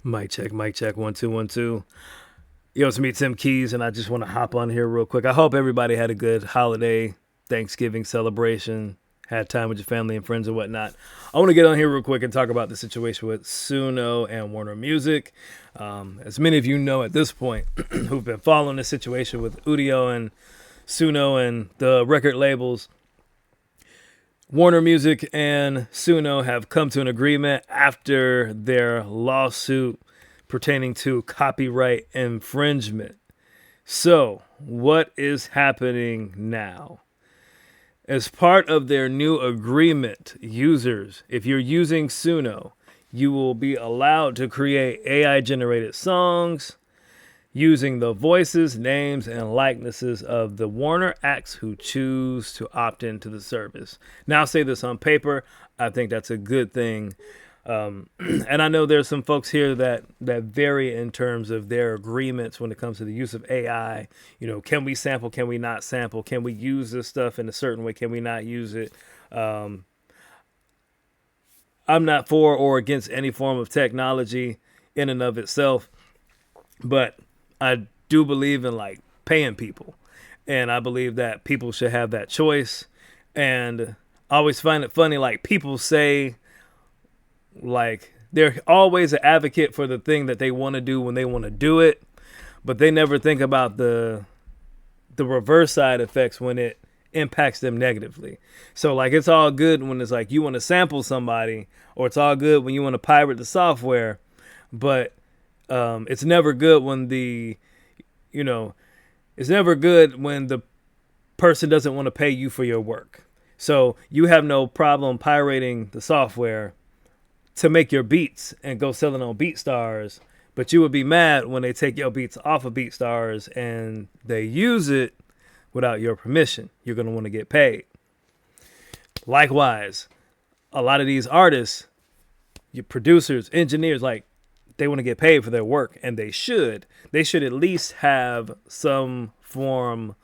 Mic check, 1 2 1 2. Yo, it's me, Tim Keys, and I just want to hop on here real quick. I hope everybody had a good holiday, Thanksgiving celebration, had time with your family and friends and whatnot. I want to get on here real quick and talk about the situation with Suno and Warner Music. As many of you know at this point, who've been following the situation with Udio and Suno and the record labels, Warner Music and Suno have come to an agreement after their lawsuit pertaining to copyright infringement. So, what is happening now? As part of their new agreement, users, if you're using Suno, you will be allowed to create AI generated songs using the voices, names, and likenesses of the Warner acts who choose to opt into the service. Now, I'll say this on paper. I think that's a good thing. And I know there's some folks here that vary in terms of their agreements when it comes to the use of AI. You know, can we sample? Can we not sample? Can we use this stuff in a certain way? Can we not use it? I'm not for or against any form of technology in and of itself, but I do believe in like paying people, and I believe that people should have that choice. And I always find it funny, like people say, like they're always an advocate for the thing that they want to do when they want to do it, but they never think about the reverse side effects when it impacts them negatively. So like it's all good when it's like you want to sample somebody, or it's all good when you want to pirate the software, but it's never good when you know, it's never good when the person doesn't want to pay you for your work. So you have no problem pirating the software to make your beats and go selling on BeatStars, but you would be mad when they take your beats off of BeatStars and they use it without your permission. You're going to want to get paid. Likewise, a lot of these artists, your producers, engineers, like they want to get paid for their work, and they should. They should at least have some form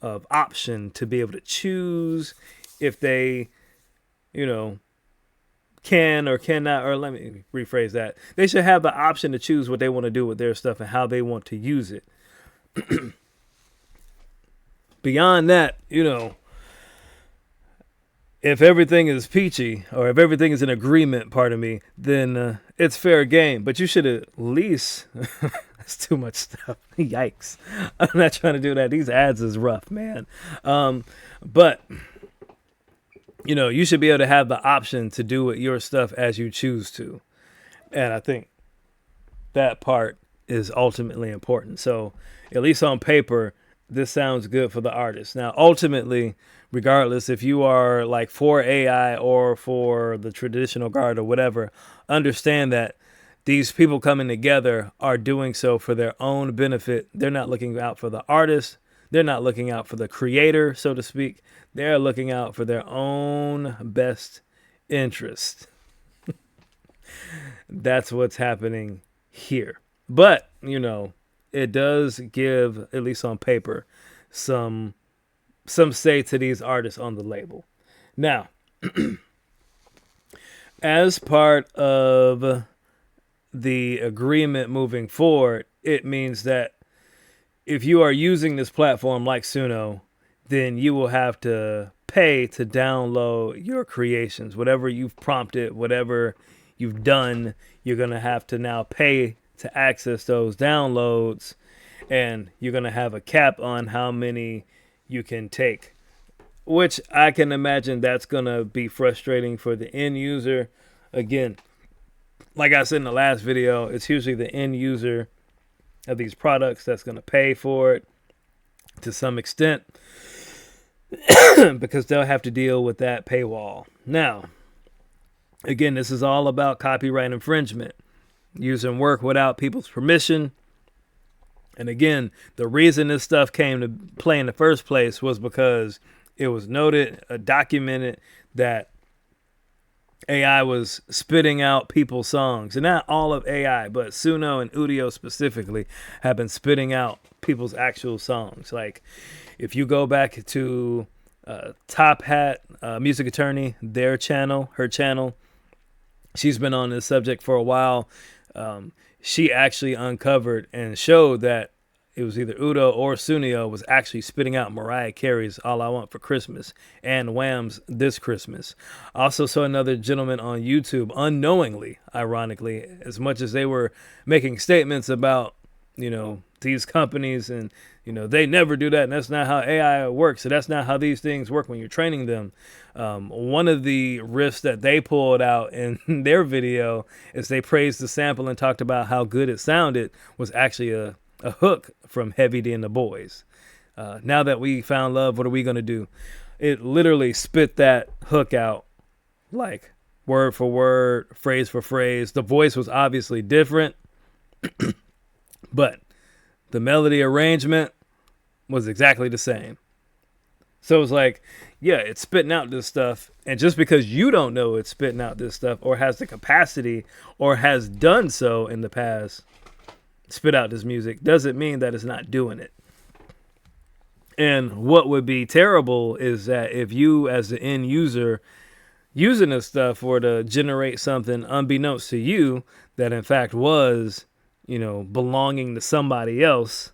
of option to be able to choose if they, you know, can or cannot, or let me rephrase that. They should have the option to choose what they want to do with their stuff and how they want to use it. Beyond that, you know, if everything is peachy or if everything is in agreement, pardon me, then it's fair game. But you should at least, that's too much stuff. Yikes. I'm not trying to do that. These ads is rough, man. But you know, you should be able to have the option to do with your stuff as you choose to. And I think that part is ultimately important. So, at least on paper, this sounds good for the artist. Now, ultimately, regardless if you are like for AI or for the traditional guard or whatever, understand that these people coming together are doing so for their own benefit. They're not looking out for the artist. They're not looking out for the creator, so to speak. They're looking out for their own best interest. That's what's happening here. But, you know, it does give, at least on paper, some say to these artists on the label. Now, as part of the agreement moving forward, it means that if you are using this platform like Suno, then you will have to pay to download your creations. Whatever you've prompted, whatever you've done, you're going to have to now pay to access those downloads. And you're going to have a cap on how many you can take, which I can imagine that's going to be frustrating for the end user. Again, like I said in the last video, it's usually the end user of these products that's going to pay for it to some extent because they'll have to deal with that paywall. Now, again, this is all about copyright infringement, using work without people's permission. And again, the reason this stuff came to play in the first place was because it was noted, documented that AI was spitting out people's songs. And not all of AI, but Suno and Udio specifically have been spitting out people's actual songs. Like if you go back to Top Hat, Music Attorney, her channel, she's been on this subject for a while. she actually uncovered and showed that it was either Udo or Sunio was actually spitting out Mariah Carey's All I Want for Christmas and Wham's This Christmas. I also saw another gentleman on YouTube unknowingly, ironically, as much as they were making statements about, these companies and, they never do that. And that's not how AI works. So that's not how these things work when you're training them. One of the riffs that they pulled out in their video is they praised the sample and talked about how good it sounded was actually a hook from Heavy D and the Boys. Now that we found love, what are we going to do? It literally spit that hook out like word for word, phrase for phrase. The voice was obviously different, but the melody arrangement was exactly the same. So it's like, yeah, it's spitting out this stuff. And just because you don't know it's spitting out this stuff or has the capacity or has done so in the past, spit out this music, doesn't mean that it's not doing it. And what would be terrible is that if you as the end user using this stuff were to generate something unbeknownst to you that in fact was, belonging to somebody else,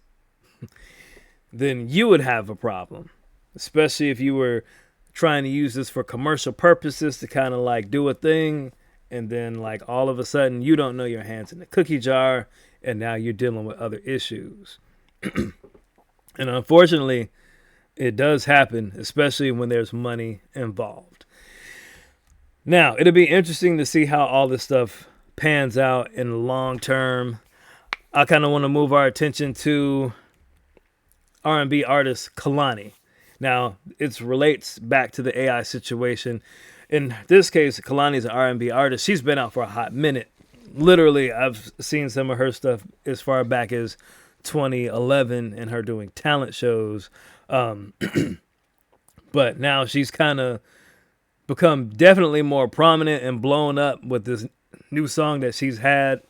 then you would have a problem. Especially if you were trying to use this for commercial purposes to kind of like do a thing. And then like all of a sudden you don't know your hand's in the cookie jar. And now you're dealing with other issues. And unfortunately, it does happen, especially when there's money involved. Now, it'll be interesting to see how all this stuff pans out in the long term. I kind of want to move our attention to R&B artist Kalani. Now, it relates back to the AI situation. In this case, Kalani is an R&B artist. She's been out for a hot minute. Literally, I've seen some of her stuff as far back as 2011 and her doing talent shows. But now she's kind of become definitely more prominent and blown up with this new song that she's had,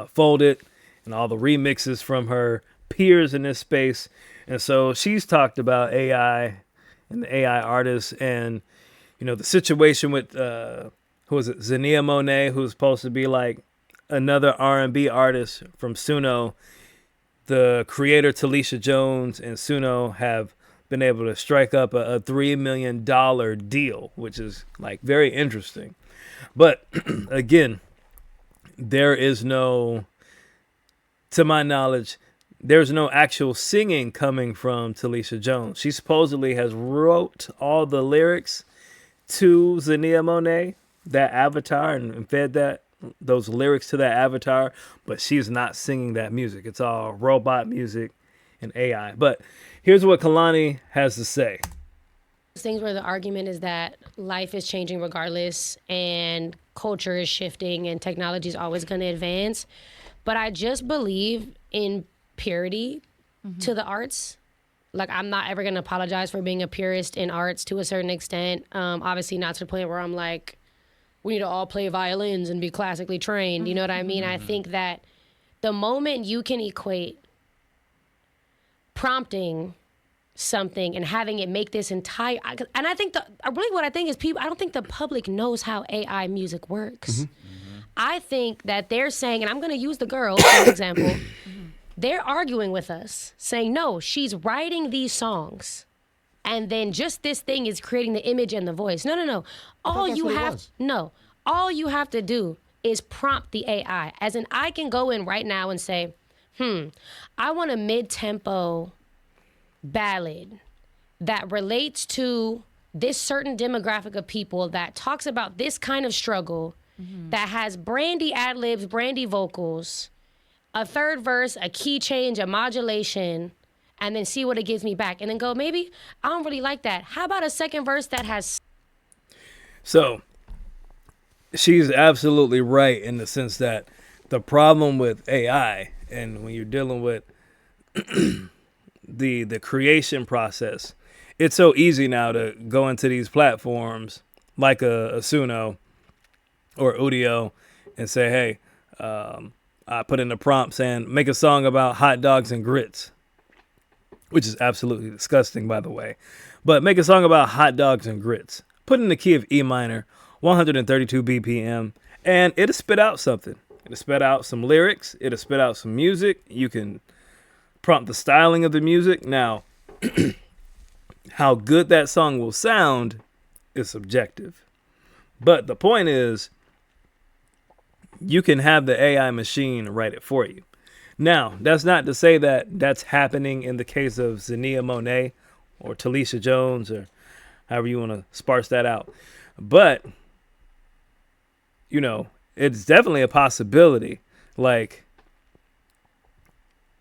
Folded, and all the remixes from her peers in this space. And so she's talked about AI and the AI artists and, the situation with... who was it? Zania Monet, who's supposed to be like another R&B artist from Suno. The creator Talisha Jones and Suno have been able to strike up a $3 million deal, which is like very interesting. But again, there is no, to my knowledge, there's no actual singing coming from Talisha Jones. She supposedly has wrote all the lyrics to Zania Monet, that avatar, and fed those lyrics to that avatar, but she's not singing that music. It's all robot music and AI. But here's what Kalani has to say. Things where the argument is that life is changing regardless and culture is shifting and technology is always going to advance. But I just believe in purity to the arts. Like, I'm not ever going to apologize for being a purist in arts to a certain extent. Obviously not to the point where I'm like, we need to all play violins and be classically trained. You know what I mean? I think that the moment you can equate prompting something and having it make this entire, and I think what I think is I don't think the public knows how AI music works. I think that they're saying, and I'm going to use the girl as an example, they're arguing with us saying, no, she's writing these songs. And then just this thing is creating the image and the voice. No. All you have to do is prompt the AI. As in, I can go in right now and say, I want a mid-tempo ballad that relates to this certain demographic of people that talks about this kind of struggle, that has brandy ad-libs, brandy vocals, a third verse, a key change, a modulation, and then see what it gives me back. And then go, maybe I don't really like that. How about a second verse that has... So, she's absolutely right in the sense that the problem with AI, and when you're dealing with the creation process, it's so easy now to go into these platforms like a Suno or Udio and say, hey, I put in a prompt saying, make a song about hot dogs and grits, which is absolutely disgusting, by the way. But make a song about hot dogs and grits. Put in the key of E minor, 132 BPM, and it'll spit out something. It'll spit out some lyrics. It'll spit out some music. You can prompt the styling of the music. Now, how good that song will sound is subjective. But the point is, you can have the AI machine write it for you. Now, that's not to say that that's happening in the case of Zania Monet or Talisha Jones or however you want to sparse that out. But, you know, it's definitely a possibility. Like,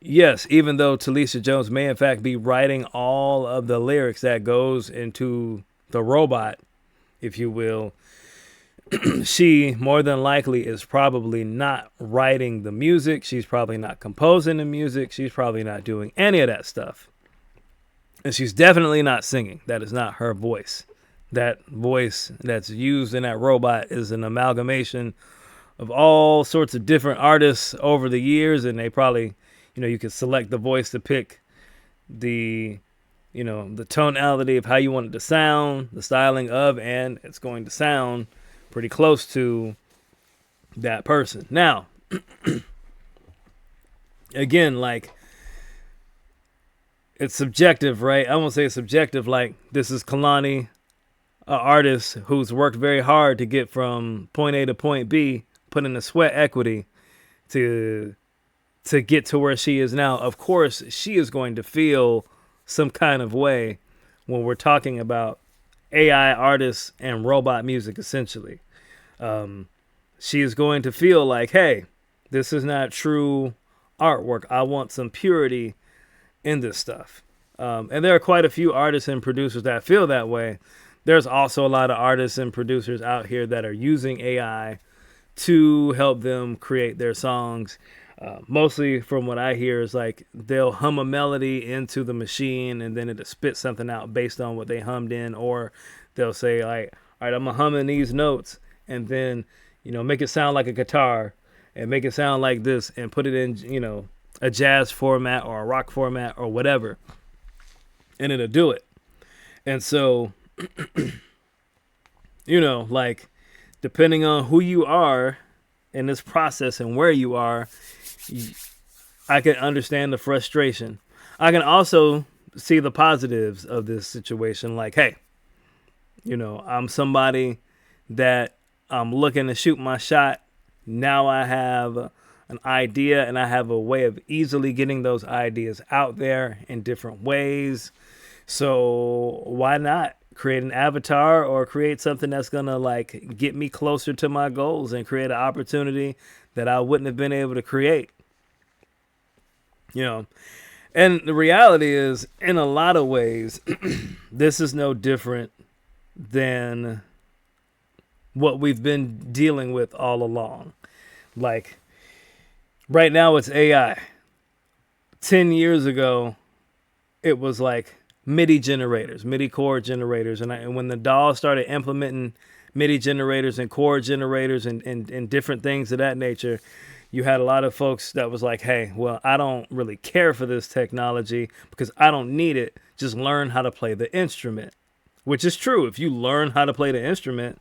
yes, even though Talisha Jones may in fact be writing all of the lyrics that goes into the robot, if you will, she more than likely is probably not writing the music. She's probably not composing the music. She's probably not doing any of that stuff. And she's definitely not singing. That is not her voice. That voice that's used in that robot is an amalgamation of all sorts of different artists over the years. And they probably, you could select the voice to pick the, the tonality of how you want it to sound, the styling of, and it's going to sound pretty close to that person. Now, again, like, it's subjective, right? I won't say it's subjective. Like, this is Kalani, an artist who's worked very hard to get from point A to point B, put in the sweat equity to get to where she is now. Of course, she is going to feel some kind of way when we're talking about AI artists and robot music, essentially. She is going to feel like, hey, this is not true artwork. I want some purity in this stuff. And there are quite a few artists and producers that feel that way. There's also a lot of artists and producers out here that are using AI to help them create their songs. Mostly from what I hear is like they'll hum a melody into the machine and then it'll spit something out based on what they hummed in, or they'll say like, all right, I'm gonna hum in these notes and then, make it sound like a guitar and make it sound like this and put it in, a jazz format or a rock format or whatever. And it'll do it. And so, like, depending on who you are in this process and where you are, I can understand the frustration. I can also see the positives of this situation. Like, hey, I'm somebody that I'm looking to shoot my shot. Now I have an idea and I have a way of easily getting those ideas out there in different ways. So why not create an avatar or create something that's going to like get me closer to my goals and create an opportunity that I wouldn't have been able to create. And the reality is, in a lot of ways, this is no different than what we've been dealing with all along. Like, right now it's AI. 10 years ago, it was like MIDI generators, MIDI chord generators. And when the DAW started implementing MIDI generators and chord generators and different things of that nature, you had a lot of folks that was like, hey, well, I don't really care for this technology because I don't need it. Just learn how to play the instrument, which is true. If you learn how to play the instrument,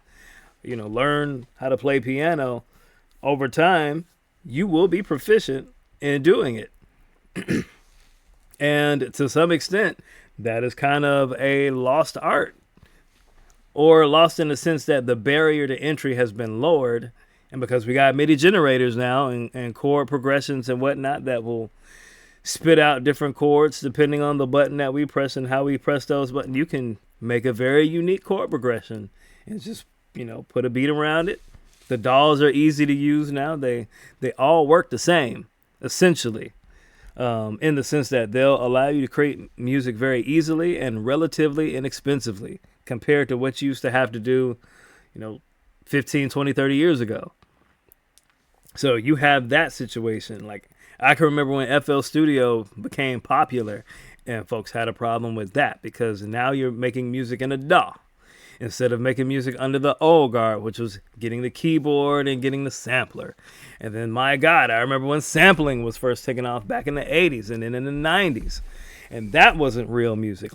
learn how to play piano over time, you will be proficient in doing it. And to some extent, that is kind of a lost art, or lost in the sense that the barrier to entry has been lowered. And because we got MIDI generators now and chord progressions and whatnot that will spit out different chords depending on the button that we press and how we press those buttons, you can make a very unique chord progression and just, put a beat around it. The DAWs are easy to use now. They all work the same, essentially, in the sense that they'll allow you to create music very easily and relatively inexpensively compared to what you used to have to do, 15, 20, 30 years ago. So you have that situation. Like, I can remember when FL Studio became popular and folks had a problem with that because now you're making music in a DAW instead of making music under the old guard, which was getting the keyboard and getting the sampler. And then, my God, I remember when sampling was first taking off back in the 80s and then in the 90s. And that wasn't real music.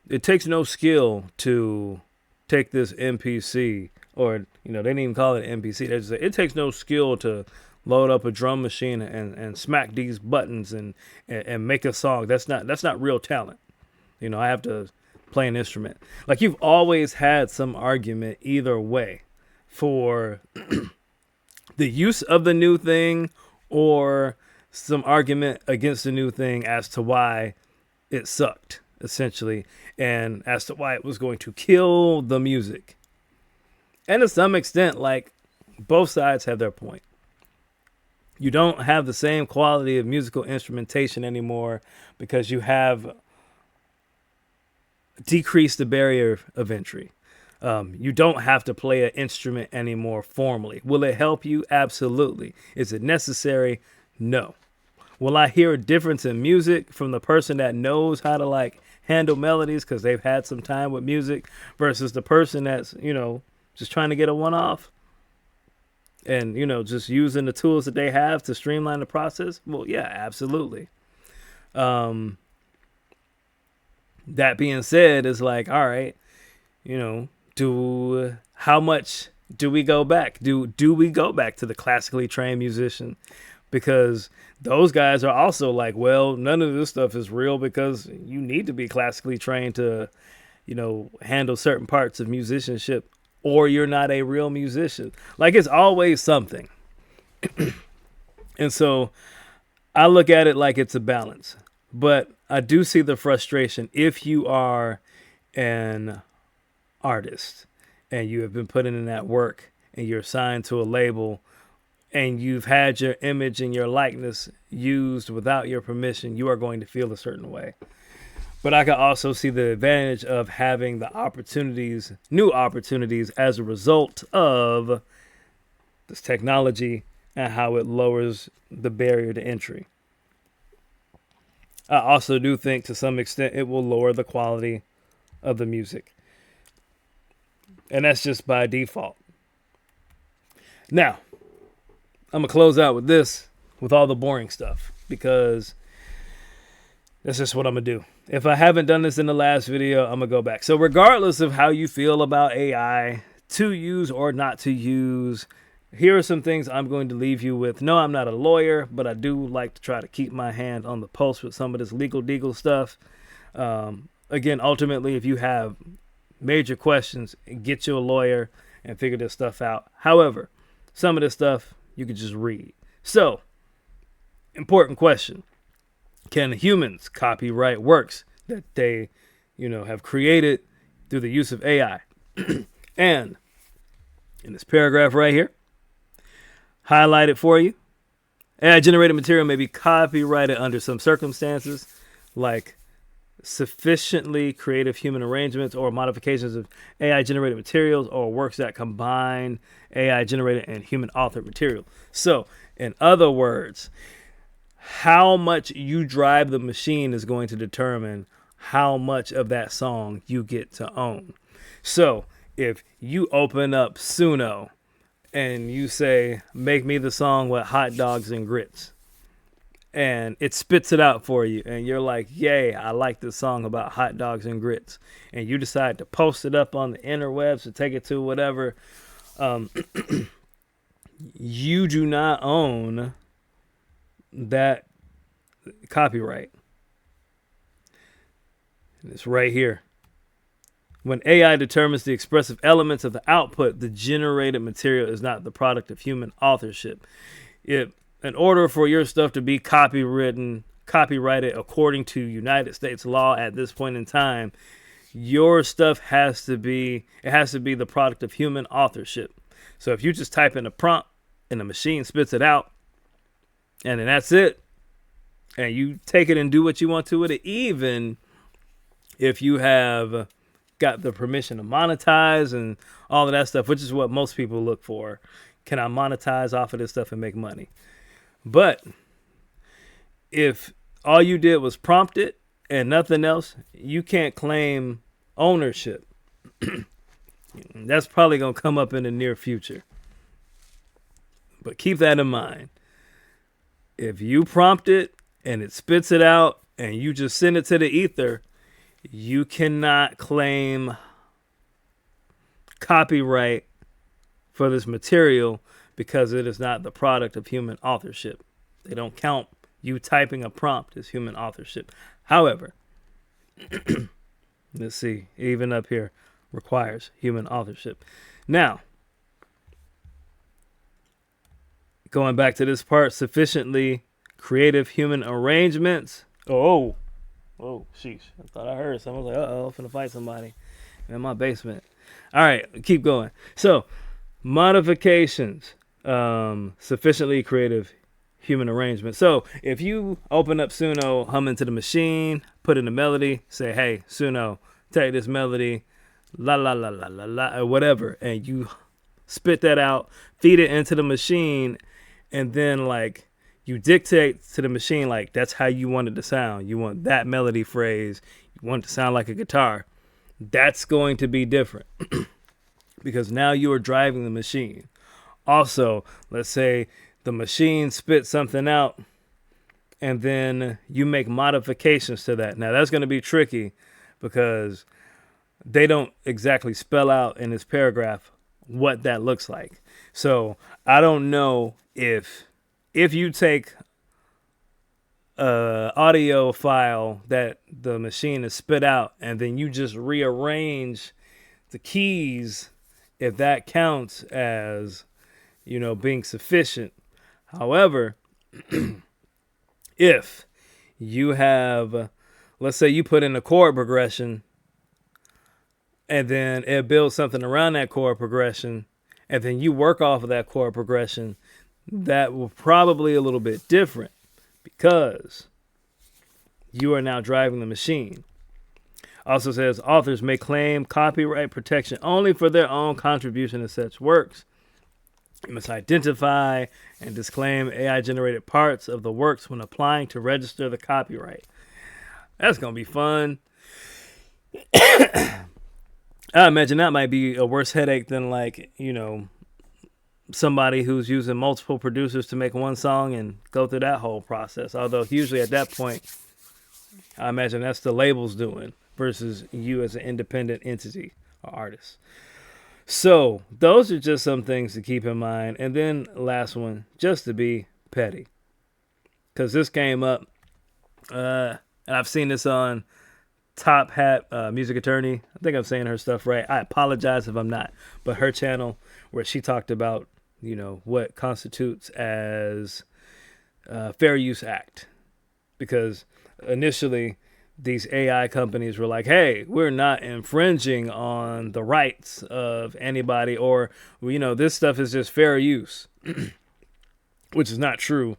It takes no skill to take this MPC or they didn't even call it an MPC. They just say it takes no skill to load up a drum machine and smack these buttons and make a song. That's not real talent. I have to play an instrument. Like, you've always had some argument either way for the use of the new thing, or some argument against the new thing as to why it sucked, essentially, and as to why it was going to kill the music. And to some extent, like, both sides have their point. You don't have the same quality of musical instrumentation anymore because you have decreased the barrier of entry. You don't have to play an instrument anymore formally. Will it help you? Absolutely. Is it necessary? No. Will I hear a difference in music from the person that knows how to like handle melodies because they've had some time with music versus the person that's, just trying to get a one-off and, just using the tools that they have to streamline the process? Well, yeah, absolutely. That being said, it's like, all right, how much do we go back? Do we go back to the classically trained musician? Because those guys are also like, well, none of this stuff is real because you need to be classically trained to, handle certain parts of musicianship, or you're not a real musician. Like, it's always something. And so I look at it like it's a balance. But I do see the frustration if you are an artist and you have been putting in that work and you're signed to a label and you've had your image and your likeness used without your permission, you are going to feel a certain way. But I can also see the advantage of having the opportunities, new opportunities, as a result of this technology and how it lowers the barrier to entry. I also do think to some extent it will lower the quality of the music. And that's just by default. Now, I'm going to close out with this, with all the boring stuff, because that's just what I'm going to do. If I haven't done this in the last video, I'm going to go back. So regardless of how you feel about AI, to use or not to use, here are some things I'm going to leave you with. No, I'm not a lawyer, but I do like to try to keep my hand on the pulse with some of this legal deagle stuff. Again, ultimately, if you have major questions, get you a lawyer and figure this stuff out. However, some of this stuff you could just read. So, important question. Can humans copyright works that they, have created through the use of AI? And in this paragraph right here, highlight it for you. AI-generated material may be copyrighted under some circumstances, like sufficiently creative human arrangements or modifications of AI-generated materials or works that combine AI-generated and human-authored material. So, in other words, how much you drive the machine is going to determine how much of that song you get to own. So, if you open up Suno and you say, make me the song with hot dogs and grits, and it spits it out for you, and you're like, yay, I like this song about hot dogs and grits, and you decide to post it up on the interwebs or take it to whatever, you do not own that copyright. And it's right here. When AI determines the expressive elements of the output, the generated material is not the product of human authorship. In order for your stuff to be copyrighted according to United States law at this point in time, your stuff has to be the product of human authorship. So if you just type in a prompt and the machine spits it out, and then that's it, and you take it and do what you want to with it, even if you have got the permission to monetize and all of that stuff, which is what most people look for. Can I monetize off of this stuff and make money? But if all you did was prompt it and nothing else, you can't claim ownership. That's probably going to come up in the near future. But keep that in mind. If you prompt it and it spits it out and you just send it to the ether, you cannot claim copyright for this material because it is not the product of human authorship. They don't count you typing a prompt as human authorship. However, let's see, even up here requires human authorship. Now, going back to this part, sufficiently creative human arrangements. Oh, sheesh. I thought I heard someone. I was like, uh-oh, I'm finna fight somebody in my basement. All right, keep going. So, modifications, sufficiently creative human arrangement. So, if you open up Suno, hum into the machine, put in a melody, say, hey, Suno, take this melody, la la la la la la, or whatever, and you spit that out, feed it into the machine, and then like you dictate to the machine like that's how you want it to sound. You want that melody phrase, you want it to sound like a guitar. That's going to be different because now you are driving the machine. Also, let's say the machine spits something out and then you make modifications to that. Now that's going to be tricky because they don't exactly spell out in this paragraph what that looks like. So I don't know if you take a audio file that the machine has spit out and then you just rearrange the keys, if that counts as, being sufficient. However, if you have, let's say you put in a chord progression and then it builds something around that chord progression, and then you work off of that chord progression, that will probably a little bit different because you are now driving the machine. Also says authors may claim copyright protection only for their own contribution to such works. You must identify and disclaim AI-generated parts of the works when applying to register the copyright. That's going to be fun. I imagine that might be a worse headache than somebody who's using multiple producers to make one song and go through that whole process. Although usually at that point, I imagine that's the label's doing versus you as an independent entity or artist. So those are just some things to keep in mind. And then last one, just to be petty, because this came up, and I've seen this on Top Hat Music Attorney. I think I'm saying her stuff right. I apologize if I'm not. But her channel where she talked about, what constitutes as Fair Use Act. Because initially these AI companies were like, hey, we're not infringing on the rights of anybody, or, this stuff is just fair use, which is not true.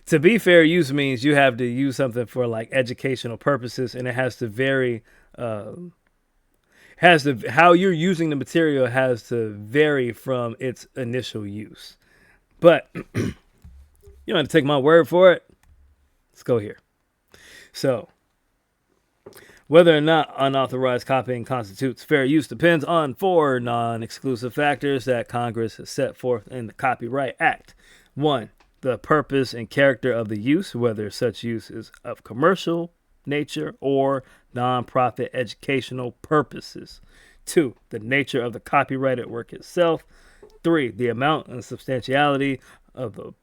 To be fair use means you have to use something for like educational purposes, and it has to vary. How you're using the material has to vary from its initial use. But you don't have to take my word for it. Let's go here. So, whether or not unauthorized copying constitutes fair use depends on 4 non-exclusive factors that Congress has set forth in the Copyright Act. 1, the purpose and character of the use, whether such use is of commercial nature or nonprofit educational purposes. 2, the nature of the copyrighted work itself. 3, the amount and substantiality of the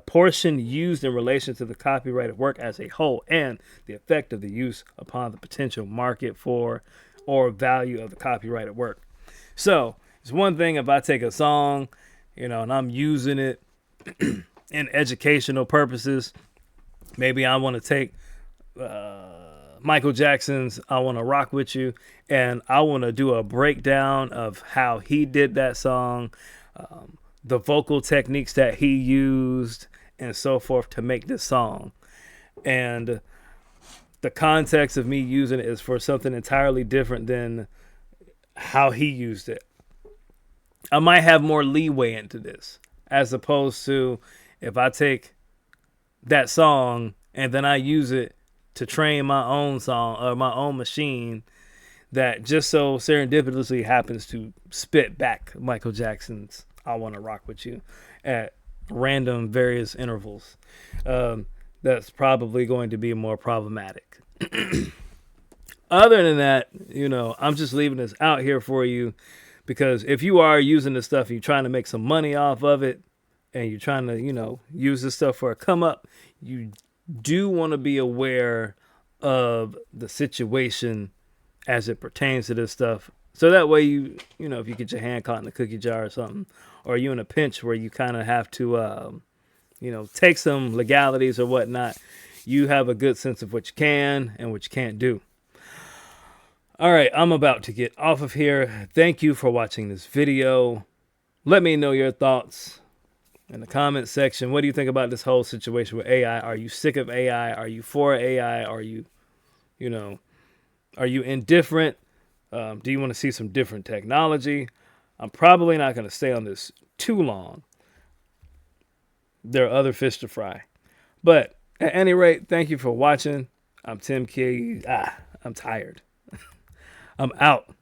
portion used in relation to the copyrighted work as a whole, and the effect of the use upon the potential market for or value of the copyrighted work. So it's one thing if I take a song, and I'm using it in educational purposes. Maybe I want to take Michael Jackson's I Want to Rock With You, and I want to do a breakdown of how he did that song, the vocal techniques that he used, and so forth to make this song. And the context of me using it is for something entirely different than how he used it. I might have more leeway into this, as opposed to if I take that song and then I use it to train my own song or my own machine that just so serendipitously happens to spit back Michael Jackson's I Want to Rock With You at random various intervals. That's probably going to be more problematic. Other than that, I'm just leaving this out here for you Because if you are using this stuff and you're trying to make some money off of it, and you're trying to, use this stuff for a come up, you do want to be aware of the situation as it pertains to this stuff. So that way if you get your hand caught in a cookie jar or something, or you in a pinch where you kind of have to, take some legalities or whatnot, you have a good sense of what you can and what you can't do. All right, I'm about to get off of here. Thank you for watching this video. Let me know your thoughts in the comment section. What do you think about this whole situation with AI? Are you sick of AI? Are you for AI? Are you indifferent? Do you want to see some different technology? I'm probably not going to stay on this too long. There are other fish to fry. But at any rate, thank you for watching. I'm Tim Key. I'm tired. I'm out.